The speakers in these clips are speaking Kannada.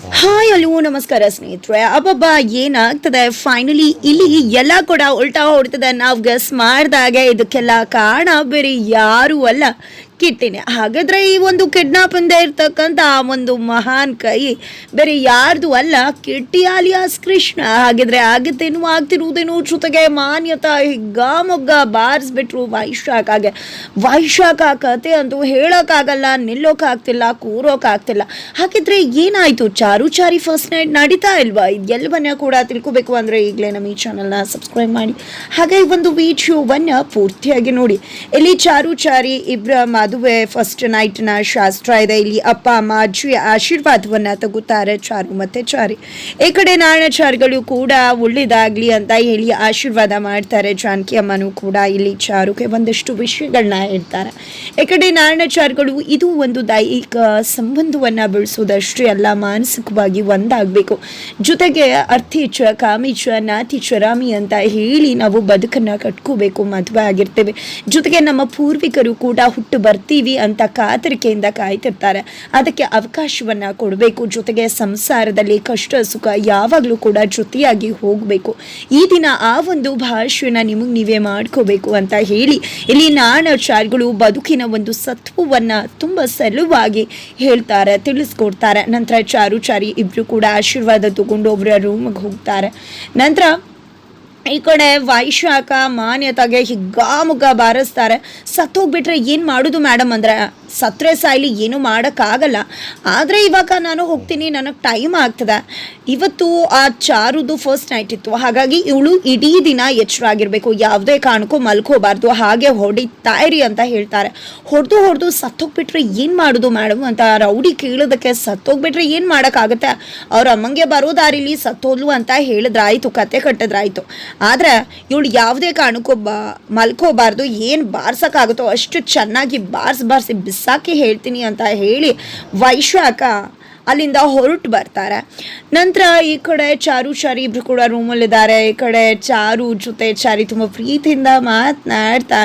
ಹಾಯ್ ಹಲೋ ನಮಸ್ಕಾರ ಸ್ನೇಹಿತರೆ. ಅಬ್ಬಬ್ಬ ಏನಾಗ್ತದೆ ಫೈನಲಿ ಇಲ್ಲಿ ಎಲ್ಲ ಕೂಡ ಉಲ್ಟಾ ಹೊಡ್ತದೆ. ನಾವು ಗೆಸ್ ಮಾಡಿದಾಗೆ ಇದಕ್ಕೆಲ್ಲ ಕಾರಣ ಬೇರೆ ಯಾರು ಅಲ್ಲ, ಕಿಟ್ಟಿನೇ. ಹಾಗಾದ್ರೆ ಈ ಒಂದು ಕಿಡ್ನಾಪ್ ಇಂದ ಇರ್ತಕ್ಕಂಥ ಆ ಒಂದು ಮಹಾನ್ ಕೈ ಬೇರೆ ಯಾರ್ದು ಅಲ್ಲ, ಕಿಟ್ಟಿ ಆಲಿಯಾಸ್ ಕೃಷ್ಣ. ಹಾಗಿದ್ರೆ ಆಗತ್ತೇನು, ಆಗ್ತಿರುವುದೇನು, ಜೊತೆಗೆ ಮಾನ್ಯತಾ ಹಿಗ್ಗಾಮೊಗ್ಗ ಬಾರಿಸ್ಬಿಟ್ರು ವೈಶಾಖಗೆ. ವೈಶಾಖ ಕತೆ ಅಂತೂ ಹೇಳೋಕ್ಕಾಗಲ್ಲ, ನಿಲ್ಲೋಕ್ಕಾಗ್ತಿಲ್ಲ, ಕೂರೋಕ್ಕಾಗ್ತಿಲ್ಲ. ಹಾಗಿದ್ರೆ ಏನಾಯ್ತು? ಚಾರುಚಾರಿ ಫಸ್ಟ್ ನೈಟ್ ನಡೀತಾ ಇಲ್ವಾ? ಇದೆಲ್ಲವನ್ನ ಕೂಡ ತಿಳ್ಕೊಬೇಕು ಅಂದರೆ ಈಗಲೇ ನಮ್ಮ ಈ ಚಾನಲ್ನ ಸಬ್ಸ್ಕ್ರೈಬ್ ಮಾಡಿ, ಹಾಗೆ ಈ ಒಂದು ವಿಡಿಯೋವನ್ನ ಪೂರ್ತಿಯಾಗಿ ನೋಡಿ. ಇಲ್ಲಿ ಚಾರುಚಾರಿ ಇಬ್ಬರ ಮದುವೆ ಫಸ್ಟ್ ನೈಟ್ನ ಶಾಸ್ತ್ರ ಇದೆ. ಇಲ್ಲಿ ಅಪ್ಪ ಅಮ್ಮ ಅಜ್ಜಿಯ ಆಶೀರ್ವಾದವನ್ನ ತಗೋತಾರೆ ಚಾರು ಮತ್ತೆ ಚಾರಿ. ಈ ಕಡೆ ನಾರಾಯಣಚಾರಿಗಳು ಕೂಡ ಒಳ್ಳೇದಾಗ್ಲಿ ಅಂತ ಹೇಳಿ ಆಶೀರ್ವಾದ ಮಾಡ್ತಾರೆ. ಜಾನಕಿ ಅಮ್ಮನೂ ಕೂಡ ಇಲ್ಲಿ ಚಾರುಗೆ ಒಂದಷ್ಟು ವಿಷಯಗಳನ್ನ ಹೇಳ್ತಾರೆ. ಈ ಕಡೆ ನಾರಾಯಣಚಾರಿಗಳು ಇದು ಒಂದು ದೈಹಿಕ ಸಂಬಂಧವನ್ನ ಬೆಳೆಸೋದಷ್ಟೇ ಅಲ್ಲ, ಮಾನಸಿಕವಾಗಿ ಒಂದಾಗಬೇಕು, ಜೊತೆಗೆ ಅರ್ಥಿಚ ಕಾಮಿಚ ನಾತಿಚ ರಾಮಿ ಅಂತ ಹೇಳಿ ನಾವು ಬದುಕನ್ನ ಕಟ್ಕೋಬೇಕು, ಮದುವೆ ಆಗಿರ್ತೇವೆ, ಜೊತೆಗೆ ನಮ್ಮ ಪೂರ್ವಿಕರು ಕೂಡ ಹುಟ್ಟು ಬರ್ತೀವಿ ಅಂತ ಕಾತರಿಕೆಯಿಂದ ಕಾಯ್ತಿರ್ತಾರೆ. ಅದಕ್ಕೆ ಅವಕಾಶವನ್ನ ಕೊಡಬೇಕು, ಜೊತೆಗೆ ಸಂಸಾರದಲ್ಲಿ ಕಷ್ಟ ಸುಖ ಯಾವಾಗಲೂ ಕೂಡ ಜೊತೆಯಾಗಿ ಹೋಗಬೇಕು. ಈ ದಿನ ಆ ಒಂದು ಭಾಷೆನ ನಿಮಗೆ ನೀವೇ ಮಾಡ್ಕೋಬೇಕು ಅಂತ ಹೇಳಿ ಇಲ್ಲಿ ನಾರಾಯಣಾಚಾರ್ಯಗಳು ಬದುಕಿನ ಒಂದು ಸತ್ವವನ್ನ ತುಂಬಾ ಸಲುವಾಗಿ ಹೇಳ್ತಾರೆ, ತಿಳಿಸ್ಕೊಡ್ತಾರೆ. ನಂತರ ಚಾರುಚಾರಿ ಇಬ್ರು ಕೂಡ ಆಶೀರ್ವಾದ ತಗೊಂಡು ಒಬ್ಬರ ರೂಮ್ಗೆ ಹೋಗ್ತಾರೆ. ನಂತರ ಈ ಕಡೆ ವೈಶಾಖ ಮಾನ್ಯತೆಗೆ ಹಿಗ್ಗಾಮುಗ್ಗ ಬಾರಿಸ್ತಾರೆ. ಸತ್ತೋಗ್ಬಿಟ್ರೆ ಏನು ಮಾಡೋದು ಮೇಡಮ್ ಅಂದರೆ, ಸತ್ತರೆ ಸಾಯ್ಲಿ ಏನೂ ಮಾಡೋಕ್ಕಾಗಲ್ಲ, ಆದರೆ ಇವಾಗ ನಾನು ಹೋಗ್ತೀನಿ, ನನಗೆ ಟೈಮ್ ಆಗ್ತದೆ. ಇವತ್ತು ಆ ಚಾರುದು ಫಸ್ಟ್ ನೈಟ್ ಇತ್ತು, ಹಾಗಾಗಿ ಇವಳು ಇಡೀ ದಿನ ಎಚ್ಚರಾಗಿರ್ಬೇಕು, ಯಾವುದೇ ಕಾರಣಕ್ಕೂ ಮಲ್ಕೋಬಾರ್ದು, ಹಾಗೆ ಹೊಡಿತಾ ಇರಿ ಅಂತ ಹೇಳ್ತಾರೆ. ಹೊಡೆದು ಸತ್ತೋಗ್ಬಿಟ್ರೆ ಏನು ಮಾಡೋದು ಮೇಡಮ್ ಅಂತ ರೌಡಿ ಕೇಳೋದಕ್ಕೆ, ಸತ್ತೋಗ್ಬಿಟ್ರೆ ಏನು ಮಾಡೋಕ್ಕಾಗತ್ತೆ, ಅವ್ರ ಅಮ್ಮಂಗೆ ಬರೋ ದಾರಿಲಿ ಸತ್ತೋದ್ಲು ಅಂತ ಹೇಳಿದ್ರಾಯ್ತು, ಕತೆ ಕಟ್ಟಿದ್ರಾಯ್ತು. ಆದರೆ ಇವಳು ಯಾವುದೇ ಕಾರಣಕ್ಕೂ ಮಲ್ಕೋಬಾರ್ದು, ಏನು ಬಾರ್ಸೋಕ್ಕಾಗುತ್ತೋ ಅಷ್ಟು ಚೆನ್ನಾಗಿ ಬಾರಿಸಿ ಬಿಸಾಕಿ ಹೇಳ್ತೀನಿ ಅಂತ ಹೇಳಿ ವೈಶಾಖ ಅಲ್ಲಿಂದ ಹೊರಟು ಬರ್ತಾರೆ. ನಂತರ ಈ ಕಡೆ ಚಾರು ಚಾರಿ ಇಬ್ರು ಕೂಡ ರೂಮಲ್ಲಿದ್ದಾರೆ. ಈ ಕಡೆ ಚಾರು ಜೊತೆ ಚಾರಿ ತುಂಬ ಪ್ರೀತಿಯಿಂದ ಮಾತನಾಡ್ತಾ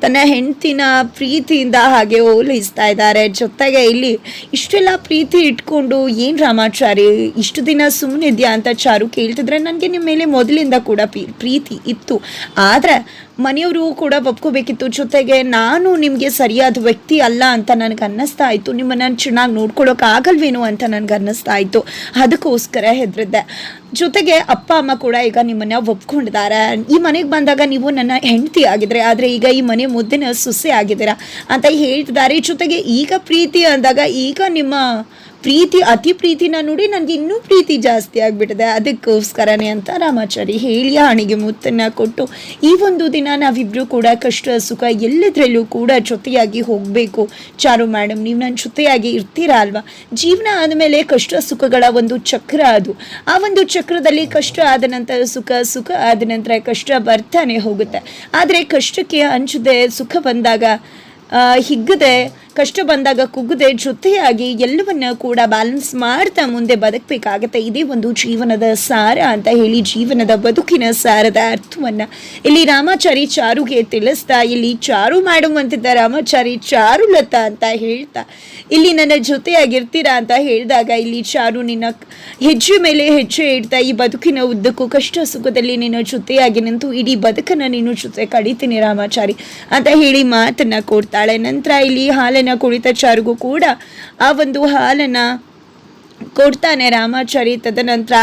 ತನ್ನ ಹೆಂಡತಿನ ಪ್ರೀತಿಯಿಂದ ಹಾಗೆ ಓಲೈಸ್ತಾ ಇದ್ದಾರೆ. ಜೊತೆಗೆ ಇಲ್ಲಿ ಇಷ್ಟೆಲ್ಲ ಪ್ರೀತಿ ಇಟ್ಕೊಂಡು ಏನು ರಾಮಾಚಾರಿ ಇಷ್ಟು ದಿನ ಸುಮ್ಮನಿದ್ಯಾ ಅಂತ ಚಾರು ಕೇಳ್ತಿದ್ರೆ, ನನಗೆ ನಿಮ್ಮ ಮೇಲೆ ಮೊದಲಿಂದ ಕೂಡ ಪ್ರೀತಿ ಇತ್ತು, ಆದರೆ ಮನೆಯವರು ಕೂಡ ಒಪ್ಕೋಬೇಕಿತ್ತು, ಜೊತೆಗೆ ನಾನು ನಿಮಗೆ ಸರಿಯಾದ ವ್ಯಕ್ತಿ ಅಲ್ಲ ಅಂತ ನನಗೆ ಅನ್ನಿಸ್ತಾ ಇತ್ತು, ನಿಮ್ಮನ್ನು ಚೆನ್ನಾಗಿ ನೋಡ್ಕೊಳ್ಳೋಕ್ಕಾಗಲ್ವೇನೋ ಅಂತ ನನಗೆ ಅನ್ನಿಸ್ತಾ ಇತ್ತು, ಅದಕ್ಕೋಸ್ಕರ ಹೆದರಿದ್ದೆ. ಜೊತೆಗೆ ಅಪ್ಪ ಅಮ್ಮ ಕೂಡ ಈಗ ನಿಮ್ಮನ್ನ ಒಪ್ಕೊಂಡಿದ್ದಾರೆ. ಈ ಮನೆಗೆ ಬಂದಾಗ ನೀವು ನನ್ನ ಹೆಂಡತಿ ಆಗಿದ್ರೆ, ಆದರೆ ಈಗ ಈ ಮನೆ ಮುದ್ದಿನ ಸೊಸೆ ಆಗಿದ್ದೀರಾ ಅಂತ ಹೇಳ್ತಿದ್ದಾರೆ. ಜೊತೆಗೆ ಈಗ ಪ್ರೀತಿ ಅಂದಾಗ ಈಗ ನಿಮ್ಮ ಪ್ರೀತಿ ಅತಿ ಪ್ರೀತಿನ ನೋಡಿ ನನಗೆ ಇನ್ನೂ ಪ್ರೀತಿ ಜಾಸ್ತಿ ಆಗಿಬಿಟ್ಟಿದೆ, ಅದಕ್ಕೋಸ್ಕರನೇ ಅಂತ ರಾಮಾಚಾರಿ ಹೇಳಿ ಹಣಿಗೆ ಮುತ್ತನ್ನು ಕೊಟ್ಟು, ಈ ಒಂದು ದಿನ ನಾವಿಬ್ಬರು ಕೂಡ ಕಷ್ಟ ಸುಖ ಎಲ್ಲದರಲ್ಲೂ ಕೂಡ ಜೊತೆಯಾಗಿ ಹೋಗಬೇಕು. ಚಾರು ಮೇಡಮ್, ನೀವು ನನ್ನ ಜೊತೆಯಾಗಿ ಇರ್ತೀರಾ ಅಲ್ವಾ? ಜೀವನ ಆದಮೇಲೆ ಕಷ್ಟ ಸುಖಗಳ ಒಂದು ಚಕ್ರ ಅದು. ಆ ಒಂದು ಚಕ್ರದಲ್ಲಿ ಕಷ್ಟ ಆದ ನಂತರ ಸುಖ, ಸುಖ ಆದ ನಂತರ ಕಷ್ಟ ಬರ್ತಾನೆ ಹೋಗುತ್ತೆ. ಆದರೆ ಕಷ್ಟಕ್ಕೆ ಅಂಜದೆ, ಸುಖ ಬಂದಾಗ ಹಿಗ್ಗದೆ, ಕಷ್ಟ ಬಂದಾಗ ಕುಗ್ಗದೆ, ಜೊತೆಯಾಗಿ ಎಲ್ಲವನ್ನ ಕೂಡ ಬ್ಯಾಲೆನ್ಸ್ ಮಾಡ್ತಾ ಮುಂದೆ ಬದುಕಬೇಕಾಗತ್ತೆ. ಇದೇ ಒಂದು ಜೀವನದ ಸಾರ ಅಂತ ಹೇಳಿ ಜೀವನದ ಬದುಕಿನ ಸಾರದ ಅರ್ಥವನ್ನ ಇಲ್ಲಿ ರಾಮಾಚಾರಿ ಚಾರುಗೆ ತಿಳಿಸ್ತಾ, ಇಲ್ಲಿ ಚಾರು ಮೇಡಮ್ ಅಂತಿದ್ದ ರಾಮಾಚಾರಿ ಚಾರುಲತಾ ಅಂತ ಹೇಳ್ತಾ, ಇಲ್ಲಿ ನನ್ನ ಜೊತೆಯಾಗಿರ್ತೀರಾ ಅಂತ ಹೇಳಿದಾಗ ಇಲ್ಲಿ ಚಾರು ನಿನ್ನ ಹೆಜ್ಜೆ ಮೇಲೆ ಹೆಜ್ಜೆ ಇಡ್ತಾ, ಈ ಬದುಕಿನ ಉದ್ದಕ್ಕೂ ಕಷ್ಟ ಸುಖದಲ್ಲಿ ನಿನ್ನ ಜೊತೆಯಾಗಿ ನಿಂತು ಇಡೀ ಬದುಕನ್ನು ನಿನ್ನ ಜೊತೆ ಕಡಿತೀನಿ ರಾಮಾಚಾರಿ ಅಂತ ಹೇಳಿ ಮಾತನ್ನ ಕೊಡ್ತಾಳೆ. ನಂತರ ಇಲ್ಲಿ ಹಾಲನ್ನು ಕುಳಿತ ಚಾರುಗೂ ಕೂಡ ಆ ಒಂದು ಹಾಲನ್ನ ಕೊಡ್ತಾನೆ ರಾಮಾಚಾರಿ. ತದನಂತರ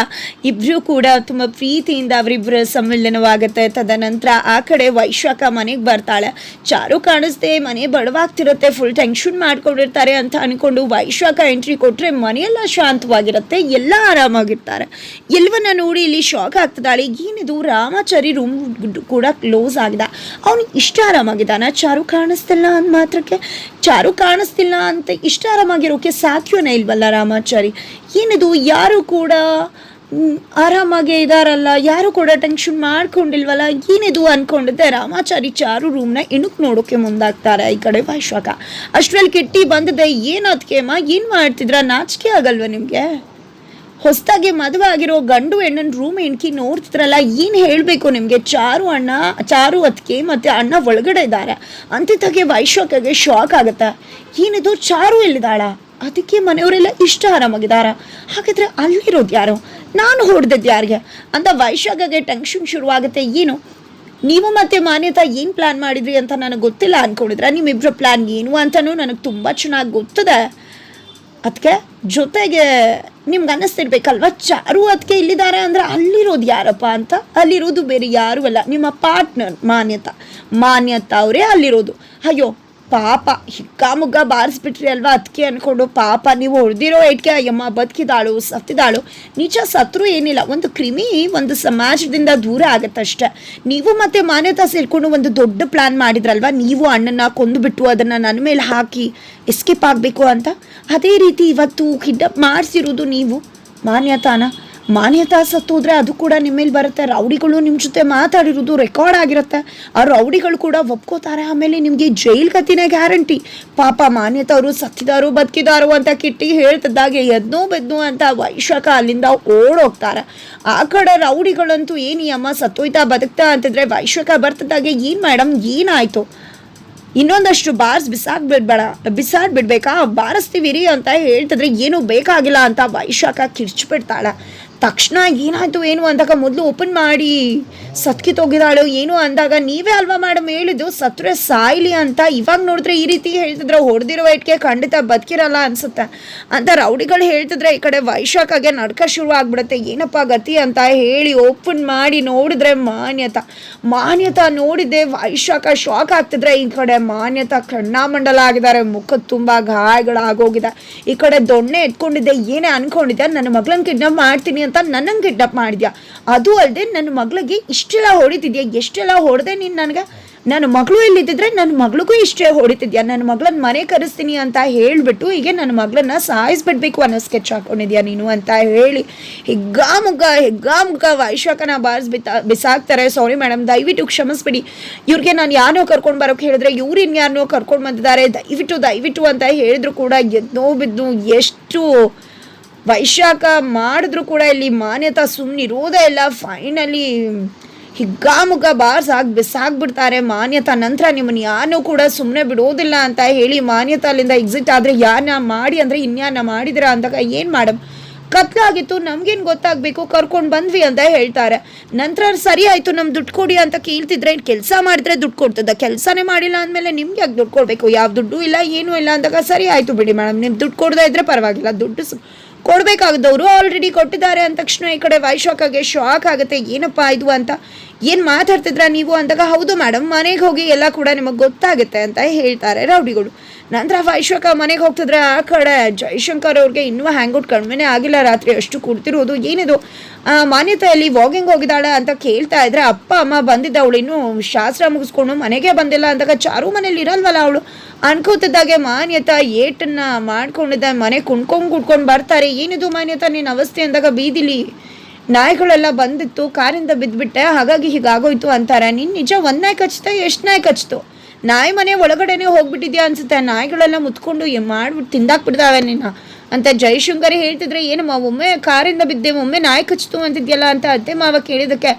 ಇಬ್ರು ಕೂಡ ತುಂಬ ಪ್ರೀತಿಯಿಂದ ಅವರಿಬ್ಬರ ಸಮ್ಮಿಲನವಾಗುತ್ತೆ. ತದನಂತರ ಆ ಕಡೆ ವೈಶಾಖ ಮನೆಗೆ ಬರ್ತಾಳೆ. ಚಾರು ಕಾಣಿಸ್ದೆ, ಮನೆ ಬಡವಾಗ್ತಿರುತ್ತೆ, ಫುಲ್ ಟೆನ್ಷನ್ ಮಾಡ್ಕೊಂಡಿರ್ತಾರೆ ಅಂತ ಅನ್ಕೊಂಡು ವೈಶಾಖ ಎಂಟ್ರಿ ಕೊಟ್ಟರೆ ಮನೆಯೆಲ್ಲ ಶಾಂತವಾಗಿರುತ್ತೆ, ಎಲ್ಲ ಆರಾಮಾಗಿರ್ತಾರೆ. ಎಲ್ಲವನ್ನ ನೋಡಿ ಇಲ್ಲಿ ಶಾಕ್ ಆಗ್ತದಾಳೆ, ಏನಿದು ರಾಮಾಚಾರಿ ರೂಮ್ ಕೂಡ ಕ್ಲೋಸ್ ಆಗಿದೆ, ಅವನಿಗೆ ಇಷ್ಟ ಆರಾಮಾಗಿದ್ದಾನ? ಚಾರು ಕಾಣಿಸ್ತಿಲ್ಲ ಅಂದ ಮಾತ್ರಕ್ಕೆ, ಚಾರು ಕಾಣಿಸ್ತಿಲ್ಲ ಅಂತ ಇಷ್ಟ ಆರಾಮಾಗಿರೋಕೆ ಸಾಧ್ಯವೇ ಇಲ್ವಲ್ಲ ರಾಮಾಚಾರಿ? ಏನಿದು, ಯಾರು ಕೂಡ ಆರಾಮಾಗೇ ಇದಾರಲ್ಲ, ಯಾರು ಕೂಡ ಟೆನ್ಷನ್ ಮಾಡ್ಕೊಂಡಿಲ್ವಲ್ಲ, ಏನಿದು ಅನ್ಕೊಂಡಿದ್ದೆ ರಾಮಾಚಾರಿ ಚಾರು ರೂಮ್ನ ಇಣುಕ್ ನೋಡೋಕೆ ಮುಂದಾಗ್ತಾರೆ. ಈ ಕಡೆ ವೈಶಾಖ ಅಷ್ಟರಲ್ಲಿ ಕಿಟ್ಟಿ ಬಂದಿದೆ. ಏನದಕ್ಕೆಮ್ಮ, ಏನು ಮಾಡ್ತಿದ್ರ, ನಾಚಿಕೆ ಆಗಲ್ವ ನಿಮಗೆ? ಹೊಸದಾಗಿ ಮದುವೆ ಆಗಿರೋ ಗಂಡು ಹೆಣ್ಣನ ರೂಮ್ ಹೆಣ್ಕಿ ನೋಡ್ತಿದ್ರಲ್ಲ, ಏನು ಹೇಳಬೇಕು ನಿಮಗೆ? ಚಾರು ಅದಕ್ಕೆ ಮತ್ತು ಅಣ್ಣ ಒಳಗಡೆ ಇದ್ದಾರೆ ಅಂತಿದ್ದಾಗೆ ವೈಶಾಖಗೆ ಶಾಕ್ ಆಗುತ್ತೆ. ಏನಿದು, ಚಾರು ಎಲ್ಲಿದ್ದಾಳ? ಅದಕ್ಕೆ ಮನೆಯವರೆಲ್ಲ ಇಷ್ಟ ಆರಾಮಾಗಿದ್ದಾರ. ಹಾಗಾದರೆ ಅಲ್ಲಿರೋದು ಯಾರು, ನಾನು ಹೊಡೆದದ್ದು ಯಾರಿಗೆ ಅಂತ ವೈಶಾಖಗೆ ಟೆನ್ಷನ್ ಶುರುವಾಗುತ್ತೆ. ಏನು ನೀವು ಮತ್ತೆ ಮಾನ್ಯತಾ ಏನು ಪ್ಲ್ಯಾನ್ ಮಾಡಿದ್ರಿ ಅಂತ ನನಗೆ ಗೊತ್ತಿಲ್ಲ ಅಂದ್ಕೊಂಡಿದ್ರೆ, ನಿಮ್ಮಿಬ್ಬರ ಪ್ಲ್ಯಾನ್ ಏನು ಅಂತಲೂ ನನಗೆ ತುಂಬ ಚೆನ್ನಾಗಿ ಗೊತ್ತದೆ. ಅದಕ್ಕೆ ಜೊತೆಗೆ ನಿಮ್ಗೆ ಅನ್ನಿಸ್ತಿರ್ಬೇಕಲ್ವ ಚಾರು ಅದಕ್ಕೆ ಇಲ್ಲಿದ್ದಾರೆ ಅಂದರೆ ಅಲ್ಲಿರೋದು ಯಾರಪ್ಪ ಅಂತ. ಅಲ್ಲಿರೋದು ಬೇರೆ ಯಾರೂ ಅಲ್ಲ, ನಿಮ್ಮ ಪಾರ್ಟ್ನರ್ ಮಾನ್ಯತಾ ಅವರೇ ಅಲ್ಲಿರೋದು. ಅಯ್ಯೋ ಪಾಪ ಹಿಗ್ಗಾಮುಗ್ಗ ಬಾರಿಸ್ಬಿಟ್ರಿ ಅಲ್ವಾ, ಅದಕ್ಕೆ ಅಂದ್ಕೊಂಡು ಪಾಪ ನೀವು ಹೊಡೆದಿರೋ ಏಟ್ಗೆ ಅಯ್ಯಮ್ಮ ಬದುಕಿದಾಳು ಸತ್ತಿದಾಳು. ನಿಜ ಸತ್ರು ಏನಿಲ್ಲ, ಒಂದು ಕ್ರಿಮಿ ಒಂದು ಸಮಾಜದಿಂದ ದೂರ ಆಗುತ್ತಷ್ಟೆ. ನೀವು ಮತ್ತೆ ಮಾನ್ಯತಾ ಸೇರಿಕೊಂಡು ಒಂದು ದೊಡ್ಡ ಪ್ಲ್ಯಾನ್ ಮಾಡಿದ್ರಲ್ವ, ನೀವು ಅಣ್ಣನ ಕೊಂದುಬಿಟ್ಟು ಅದನ್ನು ನನ್ನ ಮೇಲೆ ಹಾಕಿ ಎಸ್ಕೇಪ್ ಆಗಬೇಕು ಅಂತ. ಅದೇ ರೀತಿ ಇವತ್ತು ಕಿಡ್ನಾಪ್ ಮಾಡಿಸಿರೋದು ನೀವು ಮಾನ್ಯತಾ ಸತ್ತೋದ್ರೆ ಅದು ಕೂಡ ನಿಮ್ಮ ಮೇಲೆ ಬರುತ್ತೆ. ರೌಡಿಗಳು ನಿಮ್ಮ ಜೊತೆ ಮಾತಾಡಿರೋದು ರೆಕಾರ್ಡ್ ಆಗಿರುತ್ತೆ, ಆ ರೌಡಿಗಳು ಕೂಡ ಒಪ್ಕೋತಾರೆ. ಆಮೇಲೆ ನಿಮಗೆ ಜೈಲ್ ಗತಿನೇ ಗ್ಯಾರಂಟಿ. ಪಾಪ ಮಾನ್ಯತಾ ಅವರು ಸತ್ತಿದಾರೋ ಬದುಕಿದಾರೋ ಅಂತ ಕಿಟ್ಟಿ ಹೇಳ್ತಿದ್ದಾಗೆ ಎದ್ನೋ ಬೆದ್ನೋ ಅಂತ ವೈಶಾಖ ಅಲ್ಲಿಂದ ಓಡೋಗ್ತಾರೆ. ಆ ಕಡೆ ರೌಡಿಗಳಂತೂ ಏನು ಈ ಅಮ್ಮ ಸತ್ತೋಯ್ತಾ ಬದುಕ್ತಾ ಅಂತಿದ್ರೆ ವೈಶಾಖ ಬರ್ತಿದ್ದಾಗೆ ಏನು ಮೇಡಮ್ ಏನಾಯಿತು, ಇನ್ನೊಂದಷ್ಟು ಬಿಸಾಡ್ಬಿಡ್ಬೇಕಾ, ಬಾರಿಸ್ತೀವಿರಿ ಅಂತ ಹೇಳ್ತಿದ್ರೆ ಏನೂ ಬೇಕಾಗಿಲ್ಲ ಅಂತ ವೈಶಾಖ ಕಿರ್ಚ್ಬಿಡ್ತಾಳೆ. ತಕ್ಷಣ ಏನಾಯ್ತು ಏನು ಅಂದಾಗ ಮೊದಲು ಓಪನ್ ಮಾಡಿ ಸತ್ಕಿತ್ತೋಗಿದ್ದಾಳು ಏನು ಅಂದಾಗ, ನೀವೇ ಅಲ್ವಾ ಮೇಡಮ್ ಹೇಳಿದ್ದು ಸತ್ರೆ ಸಾಯ್ಲಿ ಅಂತ. ಇವಾಗ ನೋಡಿದ್ರೆ ಈ ರೀತಿ ಹೇಳ್ತಿದ್ರೆ ಹೊಡೆದಿರೋ ಇಟ್ಗೆ ಖಂಡಿತ ಬದುಕಿರಲ್ಲ ಅನ್ಸುತ್ತೆ ಅಂತ ರೌಡಿಗಳು ಹೇಳ್ತಿದ್ರೆ ಈ ಕಡೆ ವೈಶಾಖಗೆ ನಡ್ಕ ಶುರು ಆಗ್ಬಿಡುತ್ತೆ. ಏನಪ್ಪ ಗತಿ ಅಂತ ಹೇಳಿ ಓಪನ್ ಮಾಡಿ ನೋಡಿದ್ರೆ ಮಾನ್ಯತಾ ನೋಡಿದ್ದೆ ವೈಶಾಖ ಶಾಕ್ ಆಗ್ತಿದ್ರೆ. ಈ ಕಡೆ ಮಾನ್ಯತಾ ಕಣ್ಣಾಮಂಡಲ ಆಗಿದ್ದಾರೆ, ಮುಖದ ತುಂಬ ಗಾಯಗಳಾಗೋಗಿದೆ. ಈ ಕಡೆ ದೊಣ್ಣೆ ಎತ್ಕೊಂಡಿದ್ದೆ, ಏನೇ ಅನ್ಕೊಂಡಿದ್ದೆ ನನ್ನ ಮಗಳನ್ನ ಕಿಡ್ನಾಪ್ ಮಾಡ್ತೀನಿ ಅಂತ ನನ್ನಂಗೆ ಕಿಡ್ನಾಪ್ ಮಾಡಿದ್ಯಾ, ಅದು ಅಲ್ಲದೆ ನನ್ನ ಮಗಳಿಗೆ ಇಷ್ಟೆಲ್ಲ ಹೊಡಿತಿದ್ಯಾ, ಎಷ್ಟೆಲ್ಲ ಹೊಡೆದೆ ನೀನು ನನಗೆ, ನನ್ನ ಮಗಳು ಇಲ್ಲಿದ್ದಿದ್ರೆ ನನ್ನ ಮಗಳಿಗೂ ಇಷ್ಟೇ ಹೊಡಿತಿದ್ಯಾ, ನನ್ನ ಮಗಳನ್ನ ಮನೆ ಕರೆಸ್ತೀನಿ ಅಂತ ಹೇಳಿಬಿಟ್ಟು ಹೀಗೆ ನನ್ನ ಮಗಳನ್ನ ಸಾಯಿಸ್ಬಿಡ್ಬೇಕು ಅನ್ನೋ ಸ್ಕೆಚ್ ಹಾಕೊಂಡಿದ್ಯಾ ನೀನು ಅಂತ ಹೇಳಿ ಹಿಗ್ಗಾಮುಗ್ಗ ವೈಶಾಖನ ಬಿಸಾಕ್ತಾರೆ. ಸಾರಿ ಮೇಡಮ್, ದಯವಿಟ್ಟು ಕ್ಷಮಿಸ್ಬಿಡಿ, ಇವ್ರಿಗೆ ನಾನು ಯಾರನ್ನೋ ಕರ್ಕೊಂಡು ಬರೋಕೆ ಹೇಳಿದ್ರೆ ಇವ್ರು ಇನ್ಯಾರನ್ನೋ ಕರ್ಕೊಂಡು ಬಂದಿದ್ದಾರೆ, ದಯವಿಟ್ಟು ಅಂತ ಹೇಳಿದ್ರು ಕೂಡ ಎದ್ನೋ ಬಿದ್ದು ಎಷ್ಟು ವೈಶಾಖ ಮಾಡಿದ್ರು ಕೂಡ ಇಲ್ಲಿ ಮಾನ್ಯತಾ ಸುಮ್ಮನಿರೋದೇ ಇಲ್ಲ. ಫೈನಲಿ ಹಿಗ್ಗಾಮುಗ್ಗ ಬಿಸಾಕ್ಬಿಡ್ತಾರೆ ಮಾನ್ಯತಾ. ನಂತರ ನಿಮ್ಮನ್ನು ಯಾರನ್ನೂ ಕೂಡ ಸುಮ್ಮನೆ ಬಿಡೋದಿಲ್ಲ ಅಂತ ಹೇಳಿ ಮಾನ್ಯತಾ ಅಲ್ಲಿಂದ ಎಕ್ಸಿಟ್ ಆದರೆ ಯಾರನ್ನ ಮಾಡಿ ಅಂದರೆ ಇನ್ಯಾರನ್ನ ಮಾಡಿದಿರ ಅಂದಾಗ ಏನು ಮೇಡಮ್ ಕತ್ಲಾಗಿತ್ತು, ನಮ್ಗೇನು ಗೊತ್ತಾಗಬೇಕು, ಕರ್ಕೊಂಡು ಬಂದ್ವಿ ಅಂತ ಹೇಳ್ತಾರೆ. ನಂತರ ಸರಿ ಆಯಿತು ನಮ್ಮ ದುಡ್ಡು ಕೊಡಿ ಅಂತ ಕೇಳ್ತಿದ್ರೆ, ಕೆಲಸ ಮಾಡಿದ್ರೆ ದುಡ್ಡು ಕೊಡ್ತದ, ಕೆಲಸನೇ ಮಾಡಿಲ್ಲ ಅಂದಮೇಲೆ ನಿಮ್ಗೆ ಯಾಕೆ ದುಡ್ಡು ಕೊಡಬೇಕು, ಯಾವ ದುಡ್ಡು ಇಲ್ಲ ಏನೂ ಇಲ್ಲ ಅಂದಾಗ ಸರಿ ಆಯಿತು ಬಿಡಿ ಮೇಡಮ್, ನೀವು ದುಡ್ಡು ಕೊಡದೇ ಇದ್ದರೆ ಪರವಾಗಿಲ್ಲ, ದುಡ್ಡು ಕೊಡಬೇಕಾಗದವರು ಆಲ್ರೆಡಿ ಕೊಟ್ಟಿದ್ದಾರೆ ಅಂದ ತಕ್ಷಣ ಈ ಕಡೆ ವೈಶಾಖಗೆ ಶಾಕ್ ಆಗುತ್ತೆ. ಏನಪ್ಪ ಇದು ಅಂತ, ಏನು ಮಾತಾಡ್ತಿದ್ರ ನೀವು ಅಂದಾಗ, ಹೌದು ಮೇಡಮ್ ಮನೆಗೆ ಹೋಗಿ ಎಲ್ಲ ಕೂಡ ನಿಮಗೆ ಗೊತ್ತಾಗುತ್ತೆ ಅಂತ ಹೇಳ್ತಾರೆ ರೌಡಿಗಳು. ನಂತರ ವೈಶಾಖ ಮನೆಗೆ ಹೋಗ್ತಿದ್ರೆ ಆ ಕಡೆ ಜೈಶಂಕರ್ ಅವ್ರಿಗೆ ಇನ್ನೂ ಹ್ಯಾಂಗ್ಔಟ್ ಕಡಿಮೆನೇ ಆಗಿಲ್ಲ, ರಾತ್ರಿ ಅಷ್ಟು ಕುಡ್ತಿರೋದು. ಏನಿದು ಮಾನ್ಯತೆಯಲ್ಲಿ ವಾಕಿಂಗ್ ಹೋಗಿದ್ದಾಳೆ ಅಂತ ಕೇಳ್ತಾ ಇದ್ರೆ, ಅಪ್ಪ ಅಮ್ಮ ಬಂದಿದ್ದ ಅವಳು ಇನ್ನೂ ಶಾಸ್ತ್ರ ಮುಗಿಸ್ಕೊಂಡು ಮನೆಗೆ ಬಂದಿಲ್ಲ ಅಂದಾಗ ಚಾರು ಮನೇಲಿ ಇರಲ್ವಲ್ಲ ಅವಳು ಅನ್ಕೋತಿದ್ದಾಗೆ ಮಾನ್ಯತಾ ಏಟನ್ನ ಮಾಡ್ಕೊಂಡಿದ್ದ ಮನೆ ಕುಣ್ಕೊಂಡು ಬರ್ತಾರೆ. ಏನಿದು ಮಾನ್ಯತಾ ನಿನ್ನ ಅವಸ್ಥೆ ಅಂದಾಗ, ಬೀದಿಲಿ ನಾಯಿಗಳೆಲ್ಲ ಬಂದಿತ್ತು, ಕಾರಿಂದ ಬಿದ್ದುಬಿಟ್ಟೆ, ಹಾಗಾಗಿ ಹೀಗಾಗೋಯ್ತು ಅಂತಾರೆ. ನೀನು ನಿಜ ಒಂದು ನಾಯಿ ಕಚ್ಚಿತೆ, ಎಷ್ಟು ನಾಯಿ ಕಚ್ಚಿತು, ನಾಯಿ ಮನೆ ಒಳಗಡೆನೆ ಹೋಗ್ಬಿಟ್ಟಿದ್ಯಾ ಅನ್ಸುತ್ತೆ, ನಾಯಿಗಳೆಲ್ಲ ಮುತ್ಕೊಂಡು ಮಾಡ್ಬಿಟ್ಟು ತಿಂದಾಕ್ಬಿಡ್ತಾವೆ ನಿನ್ನ ಅಂತ ಜೈಶಂಕರ್ ಹೇಳ್ತಿದ್ರೆ, ಏನಮ್ಮ ಒಮ್ಮೆ ಕಾರಿಂದ ಬಿದ್ದೆ ಒಮ್ಮೆ ನಾಯಿ ಕಚ್ಚಿತು ಅಂತಿದ್ಯಲ್ಲ ಅಂತ ಅತ್ತೆ ಮಾವ ಕೇಳಿದಕ್ಕೆ,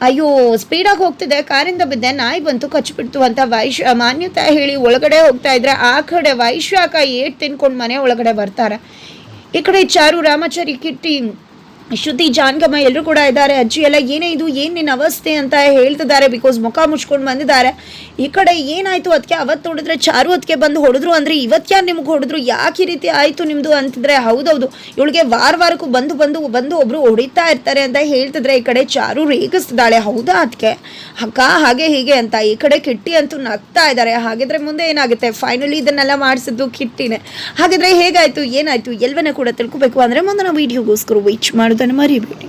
ಅಯ್ಯೋ ಸ್ಪೀಡಾಗಿ ಹೋಗ್ತಿದೆ, ಕಾರಿಂದ ಬಿದ್ದೆ, ನಾಯಿ ಬಂತು ಕಚ್ಚಿಬಿಡ್ತು ಅಂತ ಮಾನ್ಯತಾ ಹೇಳಿ ಒಳಗಡೆ ಹೋಗ್ತಾ ಇದ್ರೆ, ಆ ಕಡೆ ವೈಶಾಖ ಏಟ್ ತಿನ್ಕೊಂಡು ಮನೆ ಒಳಗಡೆ ಬರ್ತಾರೆ. ಈ ಕಡೆ ಚಾರು, ರಾಮಾಚಾರಿ, ಕಿಟ್ಟಿ, ಶ್ರುತಿ, ಜಾನ್ಗಮ್ಮ ಎಲ್ಲರೂ ಕೂಡ ಇದ್ದಾರೆ. ಅಜ್ಜಿ ಎಲ್ಲ ಏನೇ ಇದು, ಏನು ನಿನ್ನ ಅವಸ್ಥೆ ಅಂತ ಹೇಳ್ತಿದ್ದಾರೆ, ಬಿಕಾಸ್ ಮುಖ ಮುಚ್ಕೊಂಡು ಬಂದಿದ್ದಾರೆ. ಈ ಕಡೆ ಏನಾಯಿತು ಅದಕ್ಕೆ ಅವತ್ತು ನೋಡಿದ್ರೆ ಚಾರು ಅದಕ್ಕೆ ಬಂದು ಹೊಡೆದ್ರು ಅಂದರೆ ಇವತ್ತು ಯಾರು ನಿಮ್ಗೆ ಹೊಡೆದ್ರು, ಯಾಕೆ ಈ ರೀತಿ ಆಯಿತು ನಿಮ್ಮದು ಅಂತಿದ್ರೆ, ಹೌದೌದು ಇವಳಿಗೆ ವಾರಕ್ಕೂ ಬಂದು ಒಬ್ಬರು ಹೊಡಿತಾ ಇರ್ತಾರೆ ಅಂತ ಹೇಳ್ತಿದ್ರೆ, ಈ ಕಡೆ ಚಾರು ರೇಗಿಸ್ತಿದ್ದಾಳೆ. ಹೌದಾ ಅದಕ್ಕೆ ಅಕ್ಕ ಹಾಗೆ ಹೀಗೆ ಅಂತ. ಈ ಕಡೆ ಕಿಟ್ಟಿ ಅಂತೂ ನಗ್ತಾ ಇದ್ದಾರೆ. ಹಾಗಿದ್ರೆ ಮುಂದೆ ಏನಾಗುತ್ತೆ, ಫೈನಲಿ ಇದನ್ನೆಲ್ಲ ಮಾಡಿಸಿದ್ದು ಕಿಟ್ಟಿನೇ. ಹಾಗಿದ್ರೆ ಹೇಗಾಯಿತು ಏನಾಯಿತು ಎಲ್ಲವನ್ನ ಕೂಡ ತಿಳ್ಕೊಬೇಕು ಅಂದರೆ ಮುಂದಿನ ವೀಡಿಯೋಗೋಸ್ಕರ ವೇಟ್ ಮಾಡೋದನ್ನು ಮರಿಬೇಡಿ.